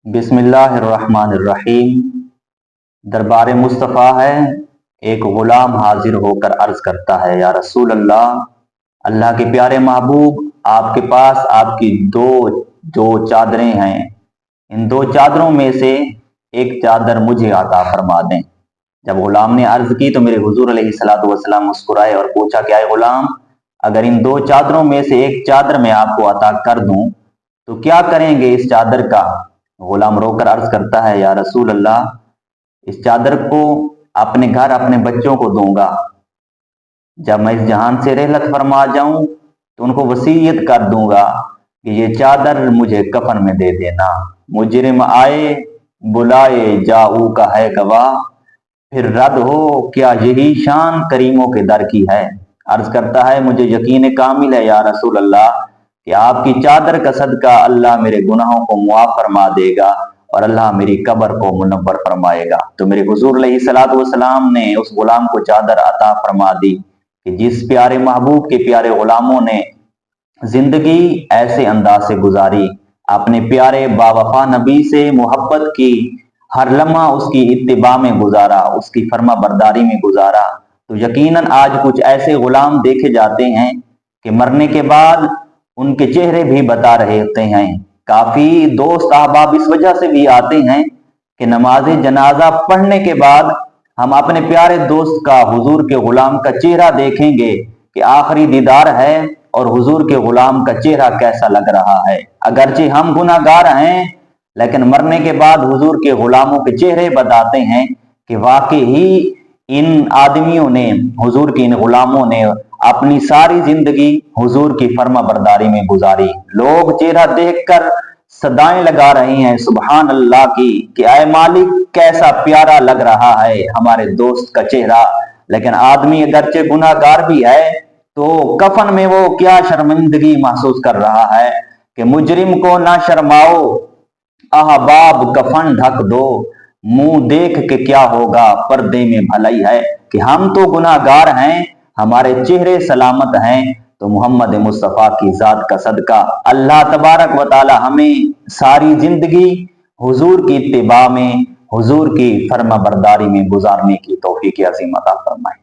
बिस्मिल्लाहिर्रहमानिर्रहीम। दरबार मुस्तफ़ा है, एक गुलाम हाजिर होकर अर्ज करता है, या रसूल अल्लाह, अल्लाह के प्यारे महबूब, आपके पास आपकी दो जो चादरें हैं, इन दो चादरों में से एक चादर मुझे अता फरमा दें। जब गुलाम ने अर्ज की तो मेरे हुजूर अलैहिस्सलातु वस्सलाम मुस्कुराए और पूछा, क्या है गुलाम, अगर इन दो चादरों में से एक चादर मैं आपको अता कर दूं तो क्या करेंगे इस चादर का? गुलाम रोकर अर्ज करता है, या रसूल अल्लाह, इस चादर को अपने घर अपने बच्चों को दूंगा। जब मैं इस जहान से रहलत फरमा जाऊं तो उनको वसीयत कर दूंगा कि ये चादर मुझे कफन में दे देना। मुजरिम आए बुलाए जाऊ का है गवाह, फिर रद्द हो क्या यही शान करीमों के दर की है। अर्ज करता है, मुझे यकीन कामिल है या रसूल अल्लाह कि आपकी चादर का सदका अल्लाह मेरे गुनाहों को मुआफ फरमा देगा और अल्लाह मेरी कब्र को मुनव्वर फरमाएगा। तो मेरे हुजूर अलैहिस्सलातु वस्सलाम ने उस गुलाम को चादर अता फरमा दी कि जिस प्यारे महबूब के प्यारे गुलामों ने जिंदगी ऐसे अंदाज से गुजारी, अपने प्यारे बावफा नबी से मोहब्बत की, हर लम्हा उसकी इत्तिबा में गुजारा, उसकी फर्मा बरदारी में गुजारा, तो यकीनन आज कुछ ऐसे गुलाम देखे जाते हैं कि मरने के बाद उनके चेहरे भी बता रहे होते हैं। काफी दोस्त अहबाब इस वजह से भी आते हैं कि नमाज जनाजा पढ़ने के बाद हम अपने प्यारे दोस्त का, हुजूर के गुलाम का चेहरा देखेंगे कि आखिरी दीदार है और हुजूर के गुलाम का चेहरा कैसा लग रहा है। अगरचे हम गुनाहगार हैं लेकिन मरने के बाद हुजूर के गुलामों के चेहरे बताते हैं कि वाकई ही इन आदमियों ने, हुजूर के इन गुलामों ने अपनी सारी जिंदगी हुजूर की फर्मा बरदारी में गुजारी। लोग चेहरा देखकर सदाएं लगा रहे हैं सुबहान अल्लाह की कि आए मालिक, कैसा प्यारा लग रहा है हमारे दोस्त का चेहरा। लेकिन आदमी अगरचे गुनाहगार भी है तो कफन में वो क्या शर्मिंदगी महसूस कर रहा है कि मुजरिम को ना शर्माओ अहबाब कफन ढक दो, मुंह देख के क्या होगा पर्दे में भलाई है। कि हम तो गुनाहगार हैं, हमारे चेहरे सलामत हैं, तो मोहम्मद मुस्तफ़ा की जात का सदका अल्लाह तबारक व तआला हमें सारी जिंदगी हुजूर की इत्तिबा में, हुजूर की फर्मा बरदारी में गुजारने की तौफीक अज़ीम अता फरमाए।